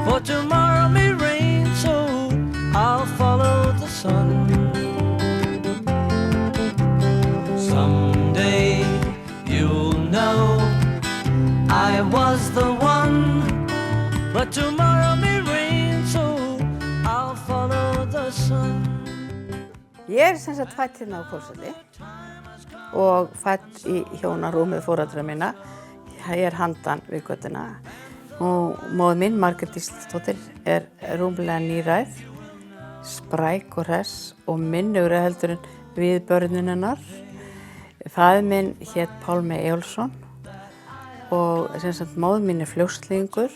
For tomorrow may rain, so I'll follow the sun. Someday you'll know I was the one. But tomorrow may rain, so I'll follow the sun. Ég sem sagt fædd hérna á Hvolsvelli og fædd í hjónarúmi foreldra minna. Ég handan við götuna. Og móðir mín, Margrét Gísladóttir, rúmlega níræð, spræk og hress og minnugri heldur en við börnin hennar. Faðir minn hét Pálmi Eyjólfsson og sem sagt móðir mín fljótslingur.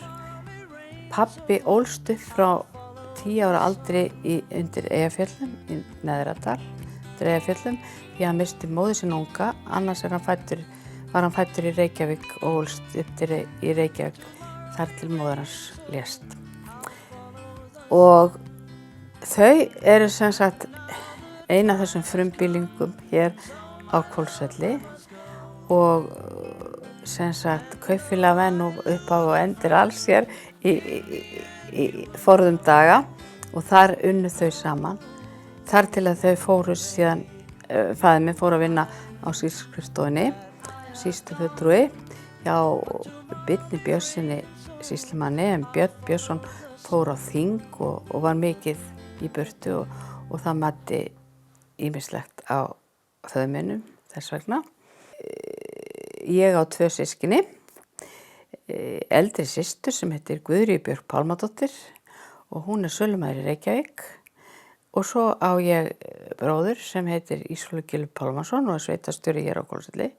Pabbi ólst upp frá 10 ára aldri undir Eyjafjöllum, í Neðradal, undir Eyjafjöllum, því hann missti móður sína unga, annars var hann fæddur í Reykjavík og ólst upp í Reykjavík þar til móður hans lést. Og þau eru sem sagt ein af þessum frumbýlingum hér á Hvolsvelli og sem sagt kaupfélag venn og upphaf og endir alls hér í forðum daga og þar unnu þau saman. Þar til að þau fóru síðan, faðir minn fór að vinna á sýsluskrifstofunni, sýslufulltrúi hjá Birni Björnssyni sýslumanni, en Björn Björnsson fór á þing og var mikið í burtu og það mætti ýmislegt á föðurmínum þess vegna. Ég á 2 systkini. Eldri systur sem heitir Guðríður Björk Pálmadóttir og hún sölumaður í Reykjavík og svo á ég bróður sem heitir Ísólfur Gylfi Pálmason og sveitarstjóri hér á Hvolsvelli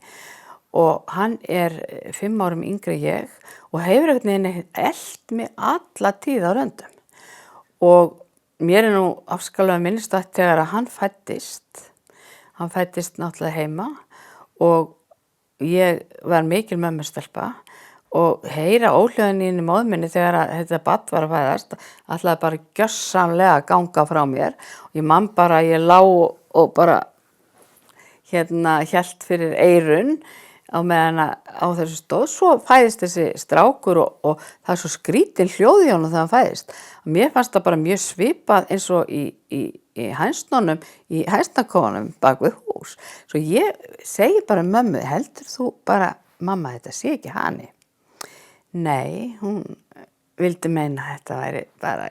og hann 5 árum yngri en ég og hefur einhvern veginn elt mig alla tíð á röndum og mér nú afskalega minnstætt þegar að hann fæddist náttúrulega heima og ég var mikil mömmustelpa og heyra óhljóðin í móður minni þegar þetta barn var að fæðast, ætlaði bara gjörsamlega að ganga frá mér og ég man bara, ég lá og bara hélt fyrir eyrun á meðan á þessu stóð, svo fæðist þessi strákur og það svo skrítin hljóð í honum þegar hann fæðist. Mér fannst það bara mjög svipað eins og í hænsnunum, í hænsnakofanum bak við hús. Svo ég segi bara mömmu, heldur þú bara, mamma, þetta sé ekki hani? Nei, hún vildi meina að þetta væri bara,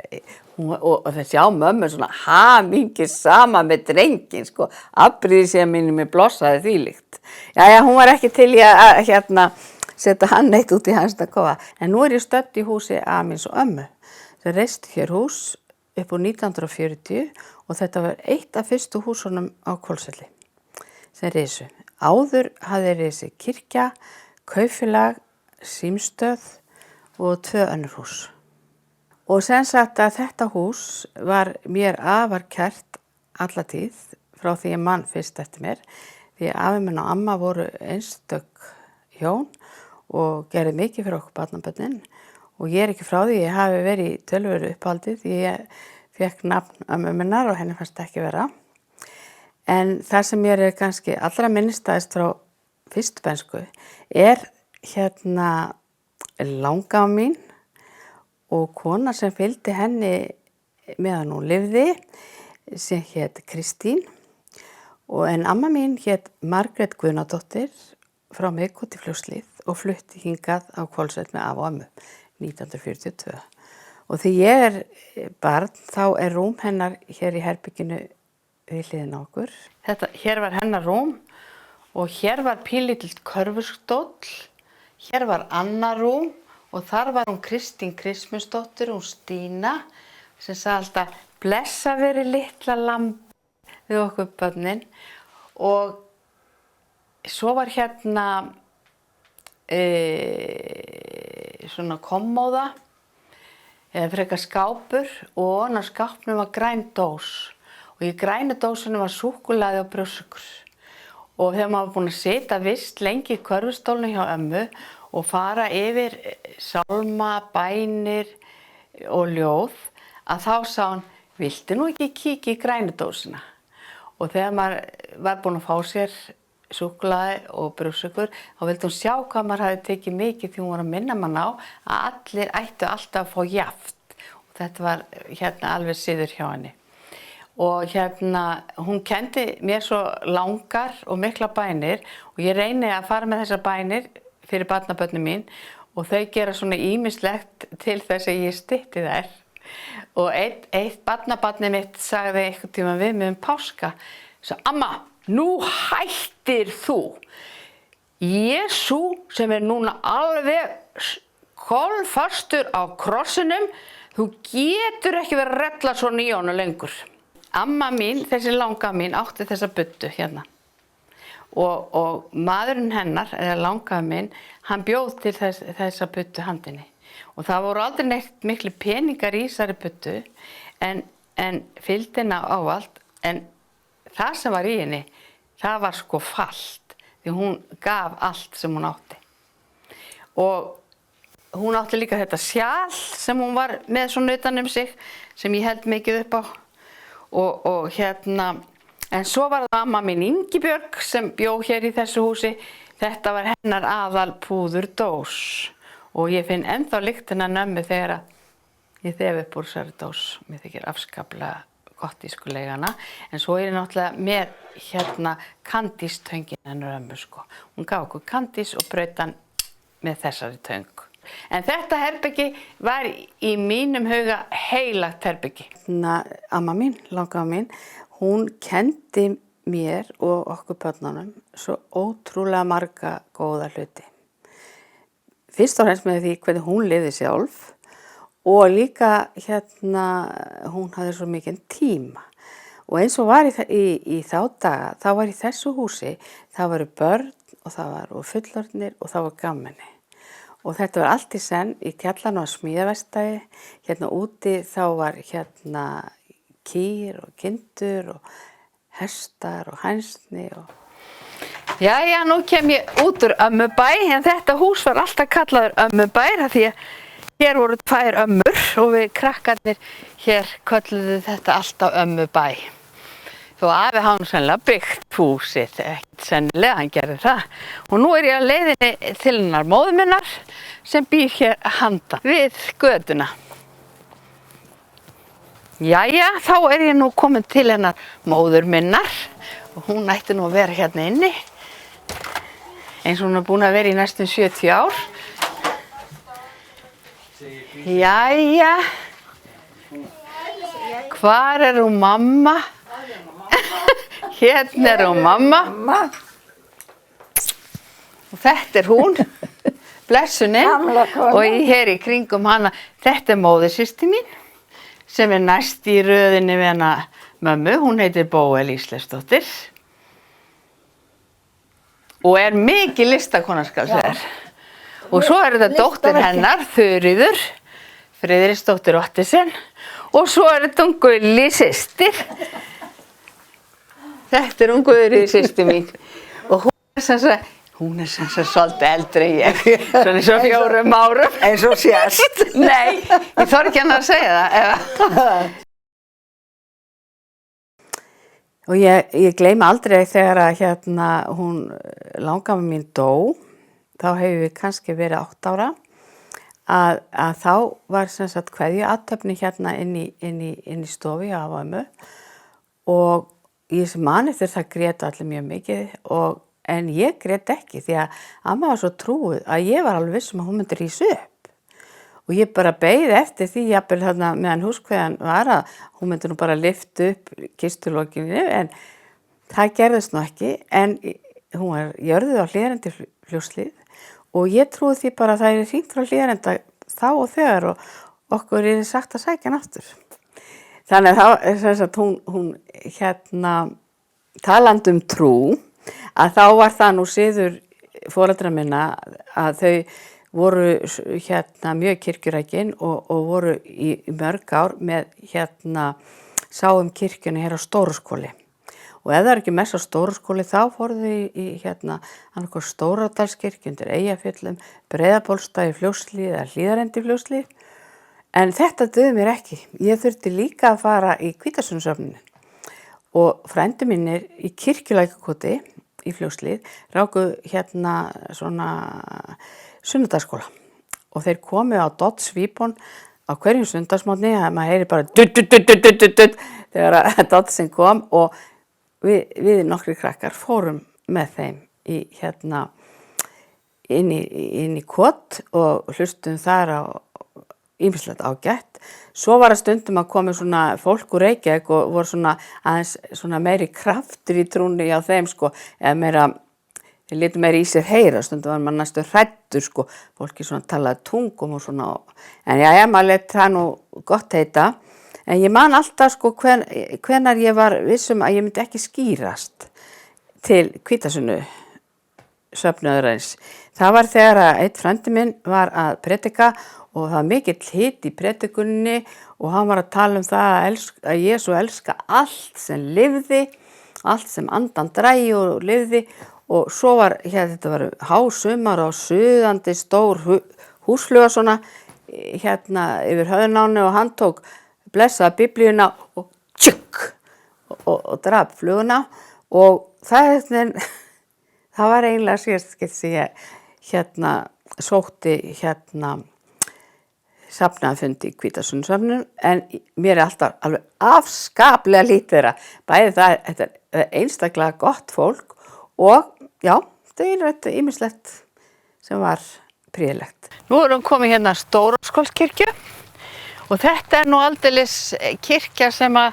og þessi á mömmu svona hamingju sama með drenginn, sko, afbrýði sér minni með blossaði þvílíkt. Jæja, hún var ekki til í að setja hann neitt út í hænsnakofa, en nú ég stödd í húsi afa míns og ömmu. Það reisti hér hús upp úr 1940 og þetta var eitt af fyrstu húsunum á Hvolsvelli sem risu. Áður hafði risið kirkja, kaupfélag, símstöð og 2 önnur hús. Og sem sagt að þetta hús var mér afar kært alla tíð frá því ég man fyrst eftir mér. Því afi minn og amma voru einstök hjón og gerði mikið fyrir okkur barnabörnin og ég ekki frá því ég hafi verið í töluveru upphaldi því ég fékk nafn ömmu minnar og henni fannst ekki vera. En það sem mér kannski allra minnistæðist frá fyrstu bernsku langafa mín og kona sem fylgdi henni meðan hún lifði sem hét Kristín en amma mín hét Margrét Guðnadóttir frá Miðkoti Fljótslið og flutti hingað á Hvolsvell með afa og ömmu 1942. Og því ég barn þá rúm hennar hér í herberginu við hliðina á okkur. Hér var hennar rúm og hér var pínlítill körfustóll. Hér var annar rúm og þar var hún Kristín Kristmundsdóttir, hún Stína, sem sagði alltaf blessa veri litla lamb við okkur börnin. Og svo var svona kommóða, eða frekar skápur og ofan á skápnum var græn dós. Og í grænu dósunum var súkkulaði og brjóstsykur. Og þegar maður var búin að sitja vist lengi í körfustólnum hjá ömmu og fara yfir sálma, bænir og ljóð, að þá sá hann, viltu nú ekki kíkja í grænu dósina? Og þegar maður var búin að fá sér súkkulaði og brjóstsykur, þá vildi hún sjá hvað maður hafði tekið mikið því hún var að minna mann á að allir ættu alltaf að fá jafnt. Þetta var hérna alveg siður hjá henni. Og hérna, hún kendi mér svo langar og mikla bænir og ég reyni að fara með þessar bænir fyrir barnabörnin mín og þau gera svona ýmislegt til þess að ég stytti þær. Og eitt barnabarnið mitt sagði einhvern tíma við mig páska, svo, amma, nú hættir þú. Jesú sem núna alveg kolfastur á krossinum, þú getur ekki verið að rella svona í honum lengur. Amma mín, þessi langa mín, átti þessa buddu hérna. Og maðurinn hennar, eða langafi minn, hann bjóð til þessa buddu handinni. Og það voru aldrei neitt miklu peningar í þessari buddu, en fylgdina ávallt, en það sem var í henni, það var sko fallt, því hún gaf allt sem hún átti. Og hún átti líka þetta sjal sem hún var með svona utan sig, sem ég held mikið upp á. Og hérna, en svo var það amma mín Ingibjörg sem bjó hér í þessu húsi. Þetta var hennar aðal púðurdós og ég finn ennþá lyktina mömmu þegar ég þefi upp úr þessari dós. Mér þykir afskaplega gott í skulegana. En svo ég náttúrulega með hérna kandístöngin hennar ömmu sko. Hún gaf okkur kandís og braut hann með þessari töng. En þetta herbyggi var í mínum huga heilagt herbyggi. Amma mín, langafa mín, hún kendi mér og okkur börnunum svo ótrúlega marga góða hluti. Fyrst og fremst með því hvernig hún lifði sjálf og líka hérna hún hafði svo mikinn tíma. Og eins og var í þá daga, þá var í þessu húsi, það voru börn og það voru fullorðnir og það voru gammenni. Og þetta var allt í senn í kjallarinn á smíðaverkstæði. Hérna úti þá var hérna kýr og kindur og hestar og hænsni. Jæja, nú kem ég út úr Ömmubæ, en þetta hús var alltaf kallaður Ömmubær, því að hér voru 2 ömmur og við krakkarnir hér kölluðu þetta alltaf Ömmubæ. Þó afi hann sennilega byggt húsið, ekkert sennilega, hann gerði það. Og nú ég á leiðinni til hennar móður minnar sem býr hér handan við götuna. Jæja, þá ég nú komin til hennar móður minnar og hún ætti nú að vera hérna inni. Eins og hún búin að vera í næstum 70 ár. Jæja, hvar hún mamma? Hérna hún mamma. Og þetta hún, blessunin. Og hér í kringum hana, þetta móðursystir mín, sem næst í röðinni við hana mömmu. Hún heitir Bóel Ísleifsdóttir. Og mikið listakona skal segja. Og svo þetta dóttir hennar, Þuríður, Friðriksdóttir Ottesen. Og svo þetta hún Gulli systir. Þetta hún Guðrýði systir mín. Og hún er sem sagt svolítið eldri en ég. Svona eins og 4 árum. Eins og sést. Nei, ég þori ekki annað að segja það. Og ég gleymi aldrei þegar að hérna hún langafa mín dó, þá hefur við kannski verið 8 ára, að þá var sem sagt kveðjuathöfn hérna inn í stofu hjá afa og ömmu og ég sem man eftir það grét allir mjög mikið en ég grét ekki því að amma var svo trúið að ég var alveg viss að hún myndi rísa upp. Og ég bara beið eftir því jafnvel þarna meðan húskveðjan var að hún myndi nú bara lyfta upp kistulokinu en það gerðist nú ekki en hún var jörðuð á Hlíðarendi Fljótshlíð og ég trúi því bara að það hringt frá Hlíðarenda þá og þegar og okkur sagt að sækja hann aftur. Þannig að þá hún hérna talandi trú að þá var það nú siður foreldra minna að þau voru hérna mjög kirkjurækin og voru í mörg ár með hérna sáum kirkjunni hér á Stóruskóli. Og ef það ekki mest á Stóruskóli þá fóru þau í hérna annarkoð Stóradalskirkju undir Eyjafjöllum, Breiðabólstað í Fljótshlíð eða Hlíðarendi Fljótshlíð. En þetta dugði mér ekki. Ég þurfti líka að fara í Hvítasunnuhöfnina og frændi mínir í Kirkjulækjarkoti í Fljótshlíð ráku hérna svona sunnudagsskóla og þeir komu á Dodds Víbon á hverjum sundarsmorgni að maður heyri bara dutt þegar að Doddsinn kom og við nokkri krakkar fórum með þeim í inn í kot og hlustum þar á ýmislegt ágætt. Svo var að stundum að koma svona fólk úr Reykjavík og voru svona aðeins svona meiri kraftur í trúnni á þeim sko, eða meira, þeir létu meira í sér heyra, stundum var maður næstu hræddur sko, fólki svona talaði tungum og svona, en já, maður lét það nú gott heita, en ég man alltaf sko hvenar ég var vissum að ég myndi ekki skýrast til Hvítasunnu söfnuðarins. Það var þegar að einn frændi minn var að predika og það var mikill hiti í predikunni og hann var að tala um það að Jesú elska allt sem lifði, allt sem andan drægi og lifði og svo var, þetta var hásumar og suðandi stór húsfluga svona yfir höfðunáni og hann tók blessaða biblíuna og tjukk og drap fluguna og það var eiginlega síðast skipt sem ég sótti safnaðarfundi í Hvítasunnursöfnun en mér alltaf alveg afskaplega lítið þeirra. Bæði þetta er einstaklega gott fólk og já, það er þetta ýmislegt sem var prýðilegt. Nú erum við komið hérna Stóraskógskirkju og þetta er nú aldeilis kirkja sem að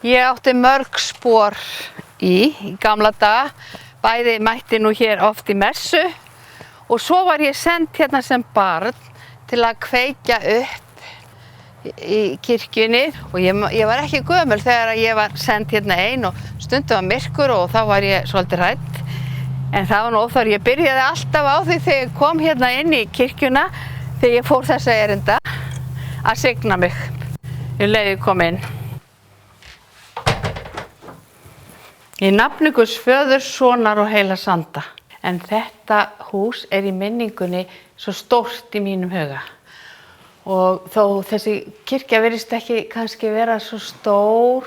ég átti mörg spor í gamla daga. Bæði mætti nú hér oft í messu og svo var ég send hérna sem barn til að kveikja upp í kirkjunni og ég var ekki gömul þegar ég var send hérna ein og stundum var myrkur og þá var ég svolítið hrædd. En það var nú óþarfi, ég byrjaði alltaf á því þegar ég kom hérna inn í kirkjuna þegar ég fór þessa erinda að signa mig. Ég leiði kom inn. Í nafni Guðs föður, sonar og heilags anda. En þetta hús er í minningunni svo stórt í mínum huga. Og þó þessi kirkja virðist ekki kannski vera svo stór,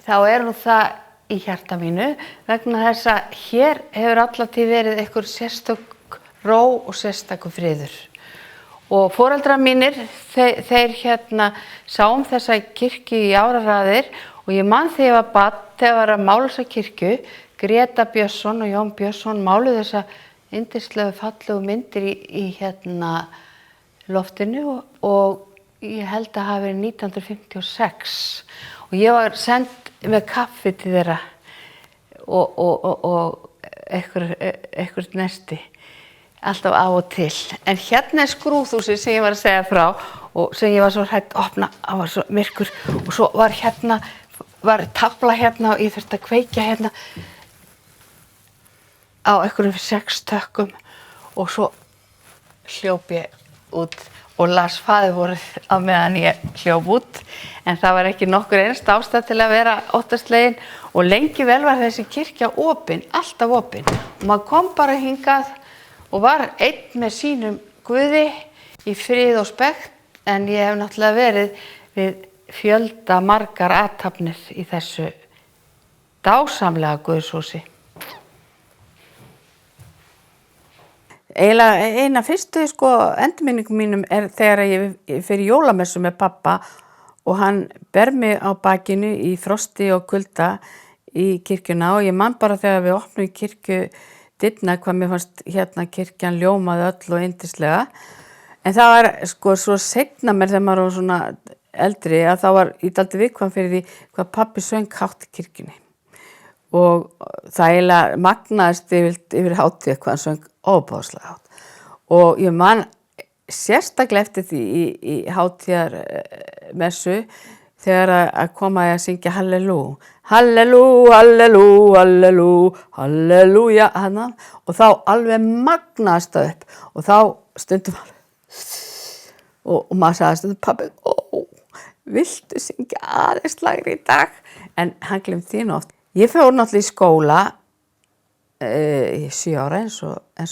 þá er hún það í hjarta mínu vegna þess að hér hefur allatíð verið einhver sérstök ró og sérstakur friður. Og foreldrar mínir, þeir sáum þessa kirkju í áraraðir og ég man þegar ég var barn, þegar var að mála þessa kirkju, Greta Björnsson og Jón Björnsson máluðu þessa yndislegu fallegu myndir í loftinu og ég held að hafi verið 1956 og ég var send með kaffi til þeirra og eitthvað nesti alltaf á og til. En hérna er skrúðhúsið sem ég var að segja frá og sem ég var svo hrædd að opna, það var svo myrkur og svo var tafla hérna og ég þurfti að kveikja hérna á einhverjum 6 tökkum og svo hljóp ég út og las faðirvorið á meðan ég hljóp út en það var ekki nokkur einasta ástæða til að vera óttaslegin og lengi vel var þessi kirkja opin, alltaf opin og maður kom bara hingað og var einn með sínum Guði í frið og spekt en ég hef náttúrulega verið við fjölda margar athafnir í þessu dásamlega Guðshúsi. Eiginlega eina fyrstu endurminningum mínum er þegar ég fer í jólamessu með pappa og hann ber mig á bakinu í frosti og kulda í kirkjuna og ég man bara þegar við opnum kirkjudyrnar hvað mér fannst kirkjan ljómaði öll og yndislega. En það var svo seinna mér þegar maður var svona eldri að þá var ég dálítið viðkvæm fyrir því hvað pabbi söng hátt í kirkjunni. Og það eiginlega magnaðist yfir hátíð hvað hann söng óbáslega hátt. Og ég man sérstaklega eftir því í hátíðarmessu þegar að koma að syngja Hallelú. Hallelú, hallelú, hallelú, halleluja. Og þá alveg magnaðist það upp. Og þá stundum og maður sagði stundum pabbi, viltu syngja aðeins lagri í dag? En hann gleymdi því oft. Ég fór náttúrulega í skóla í 7 ára eins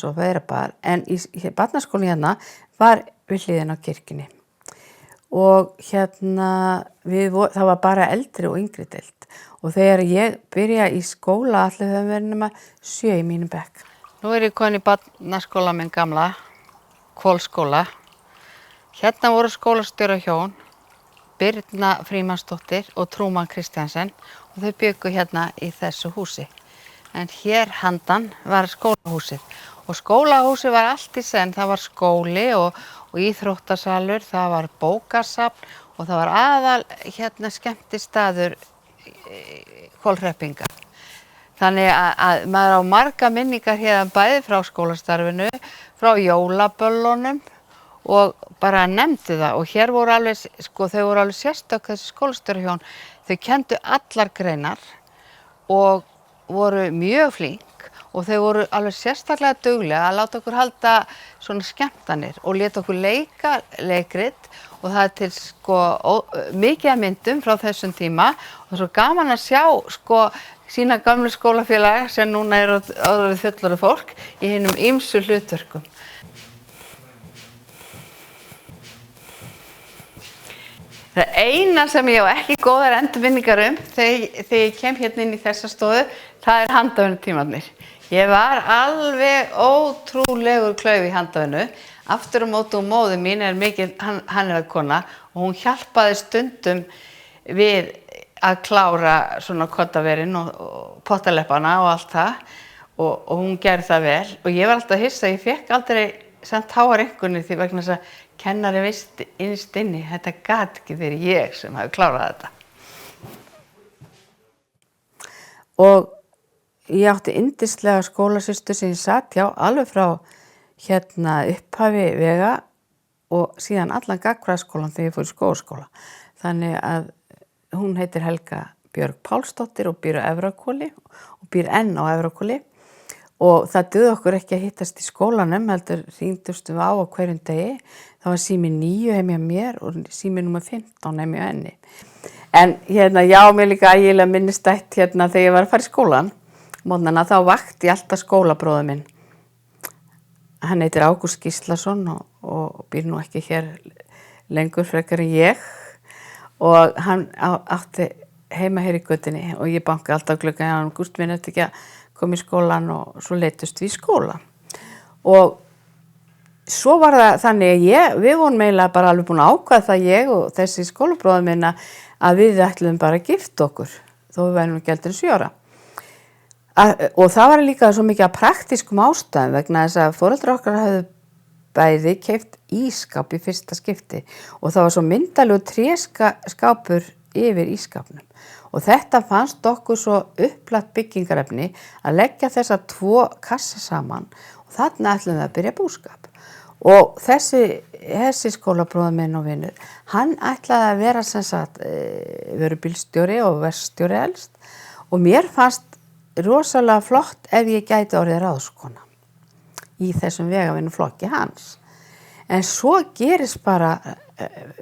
og vera bara, en í barnaskólinni hérna var við hliðina á kirkjunni. Og það var bara eldri og yngri deild. Og þegar ég byrja í skóla allir höfum verið nema 7 í mínum bekk. Nú er ég komin í barnaskóla minn gamla, Hvolsskóla. Hérna voru skólastjórahjón, Birna Frímannsdóttir og Trúmann Kristjansen og þau byggu hérna í þessu húsi. En hér handan var skólahúsið og skólahúsið var allt í senn, það var skóli og íþróttasalur, það var bókasafn og það var aðal hérna skemmtistaður Kolhreppinga. Þannig að maður á marga minningar hérna bæði frá skólastarfinu, frá jólaböllunum og bara nefndi það og hér voru alveg, sko þau voru alveg sérstök þessi skólastjórahjón, þau kenndu allar greinar og voru mjög flink og þau voru alveg sérstaklega duglega að láta okkur halda svona skemmtanir og leta okkur leika leikrit og það til sko mikið af myndum frá þessum tíma og svo gaman að sjá sko sína gamlu skólafélaga sem núna eru orðið fullorðið fólk í hinum ýmsu hlutverkum. Það eina sem ég á ekki góðar endurminningar þegar ég kem hérna inn í þessa stofu, það er handavinnutímarnir. Ég var alveg ótrúlegur klauf í handavinnu. Aftur á móti móðir mín er mikið hannyrðakona og hún hjálpaði stundum við að klára svona koddaverin og pottaleppana og allt það og hún gerði það vel og ég var alltaf hissa, ég fékk aldrei samt háar einkunnir því vegna þess að kennari veist innst inni, þetta gat ekki verið ég sem hafi klárað þetta. Og ég átti yndislega skólasystur sem ég satt hjá alveg frá hérna upphafi vega og síðan allan gagnfræðaskólann þegar ég fór í skólaskóla. Þannig að hún heitir Helga Björg Pálsdóttir og býr á Efrahvoli og býr enn á Efrahvoli og það dugði okkur ekki að hittast í skólanum, heldur hringdustum við á hverjum degi. Það var sími 9 heim hjá mér og sími númer 15 heim hjá henni. En hérna, já, mér líka ægilega minnistætt hérna þegar ég var að fara í skólan. Mótnana þá vakti alltaf skólabróður minn. Hann heitir Ágúst Gíslason og býr nú ekki hér lengur frekar en ég. Og hann átti heima hér í götunni og ég bankaði alltaf glugga hjá hann. Ágúst minn eftir ekki að koma í skólan og svo leitust við í skóla. Og svo var það þannig að við vorum eiginlega bara alveg búin að ákveða það ég og þessi skólabróður minna að við ætluðum bara að gifta okkur þó við værum ekki eldri en 7 ára. Og það var líka svo mikið að praktískum ástæðum vegna þess að foreldrar okkar hafðu bæði keypt ískáp í fyrsta skipti og það var svo myndalegur tréskápur yfir ískápnum. Og þetta fannst okkur svo upplatt byggingarefni að leggja þessa 2 kassa saman og þarna ætlum við að byrja búskap. Og þessi skólabróður minn og vinur, hann ætlaði að vera sem sagt vörubílstjóri og verkstjóri helst og mér fannst rosalega flott ef ég gæti orðið ráðskona í þessum vegavinnuflokki hans. En svo gerist bara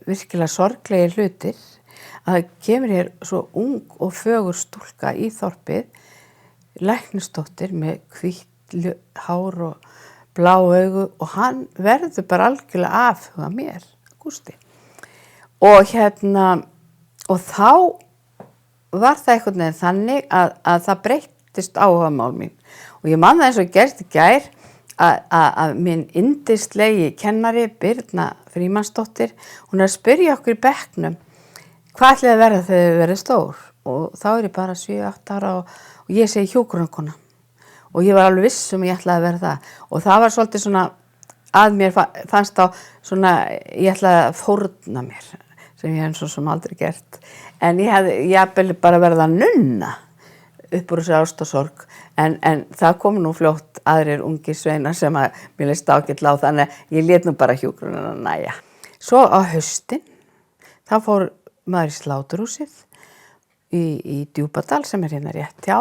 virkilega sorglegi hlutir að það kemur hér svo ung og fögur stúlka í þorpið, læknisdóttir með hvítt hár og blá augu og hann verður bara algjörlega afhuga mér, Gústi. Og þá var það einhvern veginn þannig að það breyttist áhugamál mín. Og ég man það eins og gerst í gær að minn yndislegi kennari Birna Frímannsdóttir, hún er að spyrja okkur í bekknum hvað ætlaði að verða þegar þið verið stór og þá er ég bara 7-8 ára og ég segi hjúkrunarkona og ég var alveg viss ég ætlaði að verða það og það var svolítið svona að mér fannst þá svona ég ætlaði að fórna mér sem ég hef svo sem aldrei gert en ég hefði bara verið að nunna upp úr þessu ást og sorg en það kom nú fljótt aðrir ungir sveinar sem að mér leist ágætlega á þannig að ég lét nú bara hjúkrunarna næja. Svo á haustin þá fór maður í sláturhúsið í Djúpadal sem er hérna rétt hjá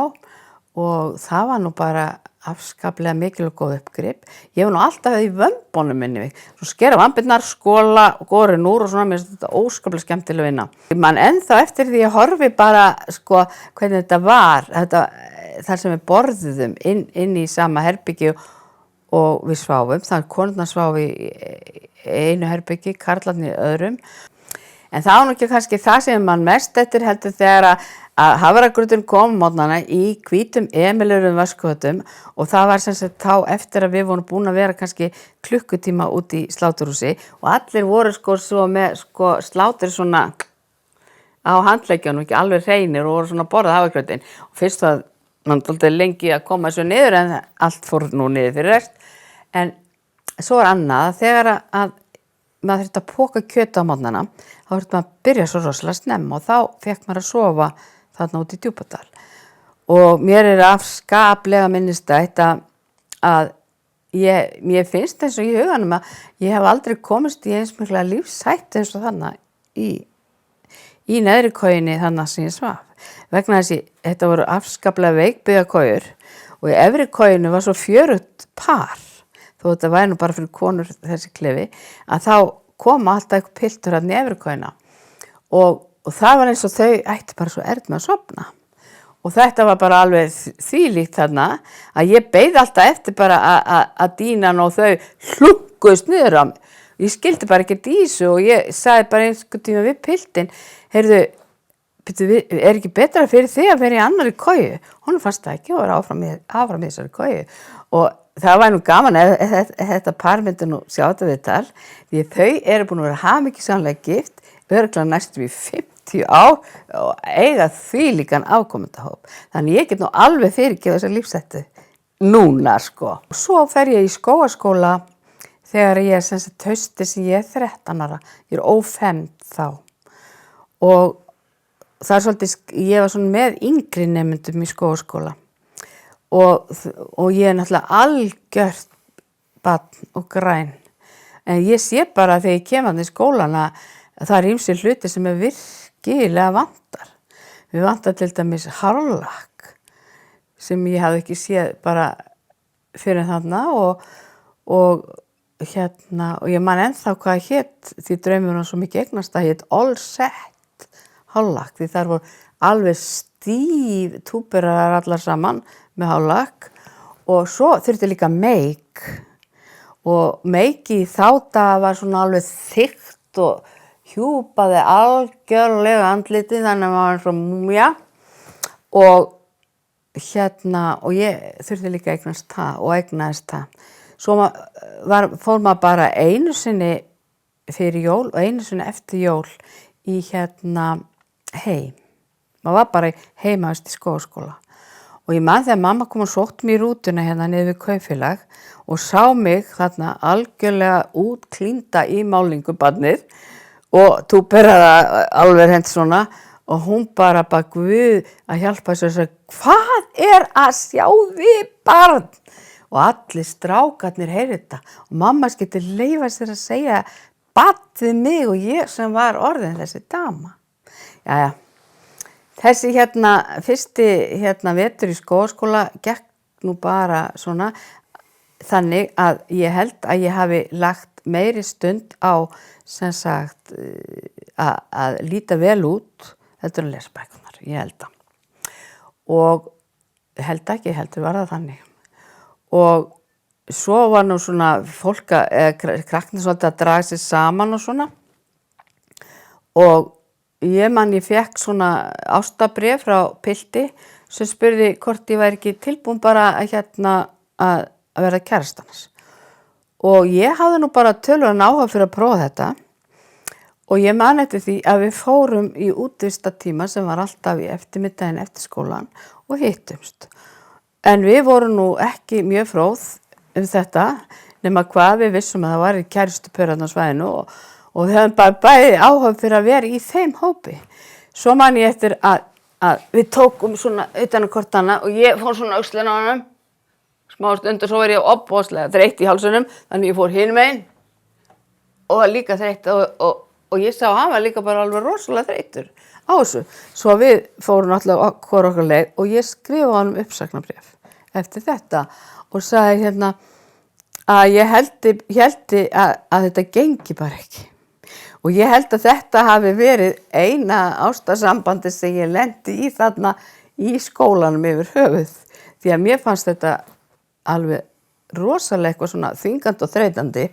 og það var nú bara afskaplega mikil og góð uppgrip. Ég var nú alltaf í vömbunum minni svo skera vambirnar, skóla og górin úr og svona, mér finnst þetta óskaplega skemmtileg vinna. Man ennþá eftir því að horfi bara sko hvernig þetta var þar sem við borðuðum inn í sama herbyggi og við sváfum, þannig konurnar sváfu í einu herbyggi, karlarnir í öðrum. En það var nú ekki kannski það sem mann mest eftir heldur þegar að hafragrauturinn kom mótnana í hvítum emilurum vaskuhötum og það var sem sagt þá eftir að við vorum búin að vera kannski klukkutíma út í sláturhúsi og allir voru sko svo með sko slátur svona á handleggjónum, ekki alveg hreinir og voru svona að borða hafragrautinn og fyrst það mann dálítið lengi að koma þessu niður en allt fór nú niður fyrir rest. En svo var annað þegar að maður þurfti að póka kjöt á mótnana þá þurfti maður að byrja svo rosalega snemma og þá fekk maður að sofa þarna út í Djúpadal og mér afskaplega minnistætt að mér finnst eins og í huganum að ég hef aldrei komist í eins mikla lífshættu eins og þarna í neðri kojunni þarna sem ég svaf vegna þess að þetta voru afskaplega veikbyggða kojur og í efri kojunni var svo fjörugt par þó þetta væri nú bara fyrir konur þessi klefi að þá koma alltaf eitthvað piltur þarna í efri kojuna og það var eins og þau ætti bara svo með að sofna og þetta var bara alveg þvílíkt þarna að ég beið alltaf eftir bara að dýnan og þau hlunkuðust niður á mig. Ég skildi bara ekki dísu og ég sagði bara einhvern tíma við piltinn, heyrðu, er ekki betra fyrir þig að vera í annarri koju? Hún fannst það ekki og var áfram í þessari koju og það var nú gaman ef þetta par myndi nú sjá þetta viðtal því þau eru búin að vera hamingjusamlega gift örugglega næstum í 50 ár og eiga þvílíkan afkomendahóp. Þannig ég get nú alveg fyrirgefið þessa lífshættu núna sko. Og svo fer ég í skógaskóla þegar ég sem sagt haustið sem ég 13 ára. Ég ófemd þá. Og það svolítið, ég var svona með yngri nemendum í skógaskóla. Og ég náttúrulega algjört barn og græn. En ég sé bara þegar ég kem að í skólan að það ýmsir hluti sem virkilega vantar. Við vantar til dæmis hárlakk sem ég hafði ekki séð bara fyrir þarna og ég man ennþá hvað hét því draumur hann svo mikið eignast að hét All Set hárlakk því þar voru alveg stíf túberar allar saman með hárlakk og svo þurfti líka meik og meiki í þá daga var svona alveg þykkt og hjúpaði algjörlega andlitið þannig að maður var svo múmja og ég þurfti líka að eignast það og eignaðist það. Svo fór maður bara einu sinni fyrir jól og einu sinni eftir jól í heim. Maður var bara heimavist í skógaskóla. Og ég man þegar mamma kom og sótt mér í rútuna niður við kaupfélag og sá mig þarna algjörlega útklínda í málingu barnið og þú berraði alveg hent svona og hún bara guð að hjálpa þessu að hvað er að sjá þig barn? Og allir strákarnir heyri þetta og mamma skyldi leyfa sér að segja barn við mig og ég sem var orðin þessi dama. Jæja, þessi fyrsti vetur í skógaskóla gekk nú bara svona þannig að ég held að ég hafi lagt meiri stund á sem sagt að líta vel út heldur en lesbækunar, ég held það. Og heldur var það þannig. Og svo var nú svona krakknir svolítið að draga sér saman og svona. Og ég fékk svona ástabréf frá pilti sem spurði hvort ég væri ekki tilbúin bara að verða kærastan hans. Og ég hafði nú bara tölulegan áhuga fyrir að prófa þetta og ég man eftir því að við fórum í útvistatíma sem var alltaf í eftirmiddaginn eftir skólan og hittumst. En við vorum nú ekki mjög fróð þetta nema hvað við vissum að það var kærustupör á svæðinu og við höfum bara bæði áhuga fyrir að vera í þeim hópi. Svo man ég eftir að við tókum svona utan á hvort annað og ég fór svona öxlina á honum smá stund og svo var ég opbóðslega þreytt í hálsunum þannig ég fór hinum megin og var líka þreytt og ég sá að hann var líka bara alveg rosalega þreyttur á þessu. Svo við fórum náttúrulega hvor okkar leið og ég skrifaði honum uppsagnarbréf eftir þetta og sagði að ég held að þetta gengi bara ekki. Og ég held að þetta hafi verið eina ástarsambandi sem ég lenti í þarna í skólanum yfir höfuð. Því að mér fannst þetta alveg rosalega eitthvað svona þvingandi og þreytandi.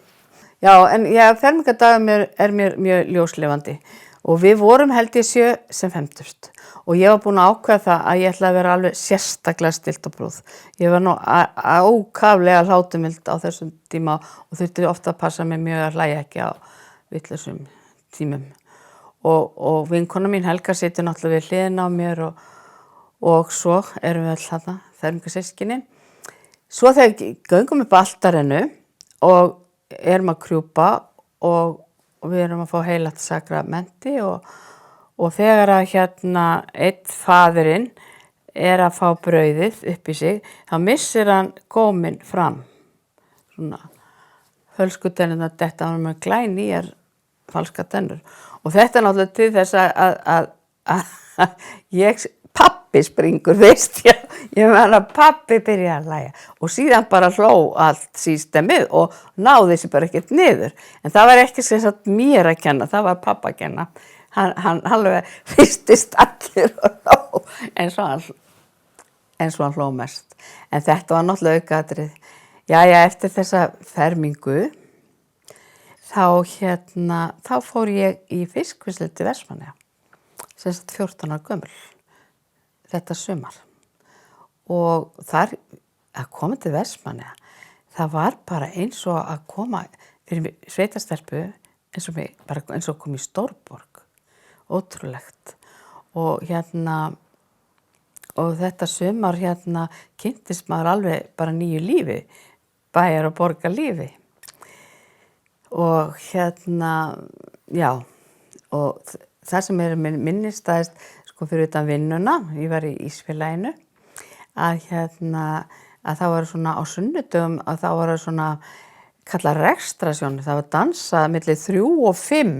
Já, en fermingardagurinn er mér mjög ljóslifandi og við vorum held ég 7 sem femtust og ég var búin að ákveða það að ég ætla að vera alveg sérstaklega stillt og brúð. Ég var nú ákaflega hlátumild á þessum tíma og þurfti ofta að passa mig mjög að hlæja ekki á vitlausum tímum. Og vinkona mín Helga situr náttúrulega við hliðina á mér og svo erum við öll þarna, fermingarsystkinin. Svo þegar göngum upp altarinu og erum að krjúpa og við erum að fá heilagt sakramenti og þegar að einn faðirinn er að fá brauðið upp í sig, þá missir hann góminn fram. Svona fölskutennurnar detta hann með glænýjar falska tennur. Og þetta er náttúrulega til þess að pabbi springur, veist ég. Ég meina pabbi byrja að hlæja og síðan bara hló allt sístemmið og náði þessi bara ekkert niður. En það var ekki sem sagt mér að kenna, það var pappa að kenna. Hann alveg hristist allir og hló eins og hann hló mest. En þetta var náttúrulega aukaatriði. Jæja, eftir þessa fermingu þá fór ég í fiskvinnslu til Vestmannaeyja, sem sagt 14 ára gömul, þetta sumar. Og þar að koma til Vestmannaeyja, það var bara eins og að koma fyrir sveitastelpu eins og að koma í stórborg. Ótrúlegt. Og og þetta sumar kynntist maður alveg bara nýju lífi, bæjar og borgar lífi. Og já, og það sem minnistæðist sko fyrir utan vinnuna, ég var í Ísfélaginu, að það var svona á sunnudögum að það var svona kallað rekstrasjón, það var dansað milli 3 og 5.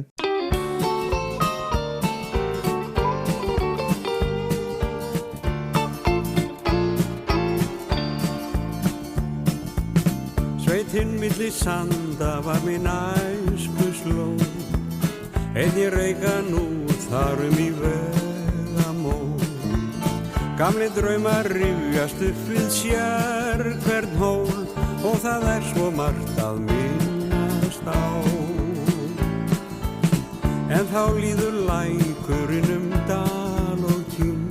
Sveitin milli sanda var mín æskuslóð, en ég reika nú þar í vegamót. Gamli draumar rifjast upp við sérhvern hól og það svo margt að minnast á. En þá líður lækurinn dal og kjún,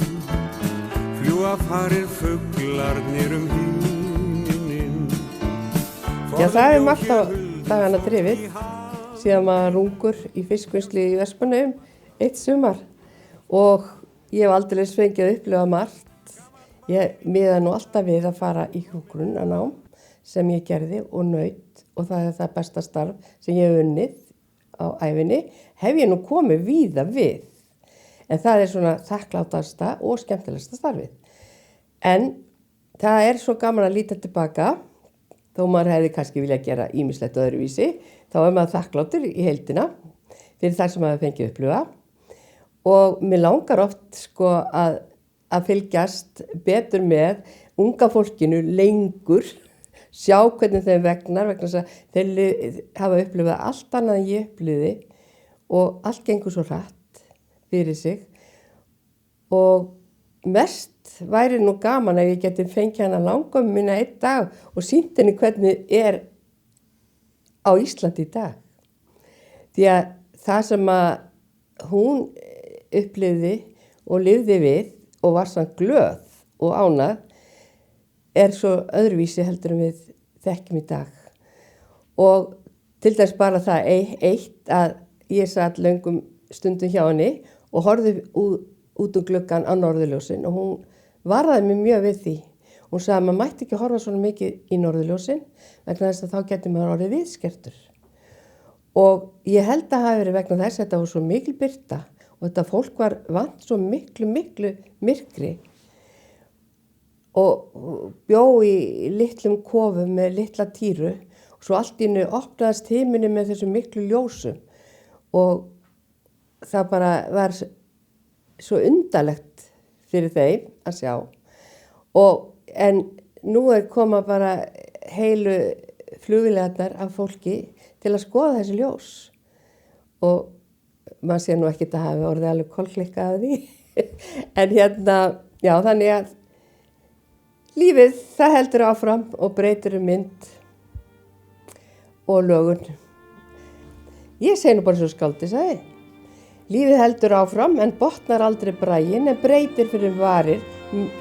fljúga farir fuglarnir himininn. Já, það margt á dagana drifið, síðan maður rungur í fiskvinnslu í Vestmannaeyjum eitt sumar og ég hef aldrei fengið að upplifa margt. Ég miða nú alltaf við að fara í hjúkrun að nám sem ég gerði og naut og það það besta starf sem ég hef unnið á ævinni. Hef ég nú komið víða við, en það svona þakklátasta og skemmtilegasta starfið. En það svo gaman að líta tilbaka. Þó maður hefði kannski viljað gera ýmislegt öðruvísi, þá maður þakklátur í heildina fyrir það sem maður fengið upplifa. Og mér langar oft sko að fylgjast betur með unga fólkinu lengur, sjá hvernig þeim vegna þess að þeir hafa upplifað allt annað en ég upplifiði og allt gengur svo hratt fyrir sig. Og mest væri nú gaman ef ég geti fengið hana langömmu mína einn dag og sýnt henni hvernig á Íslandi í dag. Því að það sem að hún upplifði og lifði við og var svona glöð og ánægð svo öðruvísi heldur en við þekkjum í dag. Og til dæmis bara það eitt að ég satt löngum stundum hjá henni og horfði út gluggann á norðurljósin og hún varðaði mig mjög við því. Hún sagði að maður mætti ekki horfa svona mikið í norðurljósin vegna þess að þá geti maður orðið viðskertur. Og ég held að hafi verið vegna þess að þetta var svo mikil birta og þetta fólk var vant svo miklu myrkri og bjó í litlum kofum með litla týru og svo allt í einu opnaðist himinn með þessum miklu ljósum og það bara var svo undarlegt fyrir þeim að sjá. En nú koma bara heilu flugvélarnar af fólki til að skoða þessi ljós. Og maður sé nú ekki að hafa orðið alveg kolklikkað af því. En já, þannig að lífið það heldur áfram og breytir mynd og lögun. Ég segi nú bara svo skáldi sagði. Lífið heldur áfram en botnar aldrei braginn en breytir fyrir varir,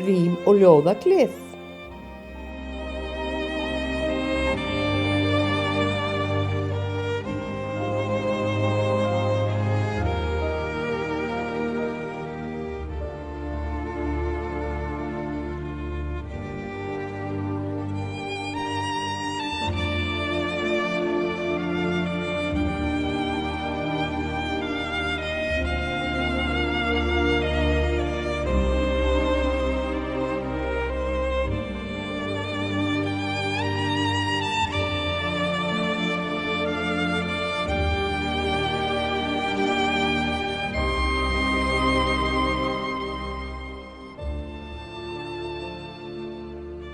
rím og ljóða glið.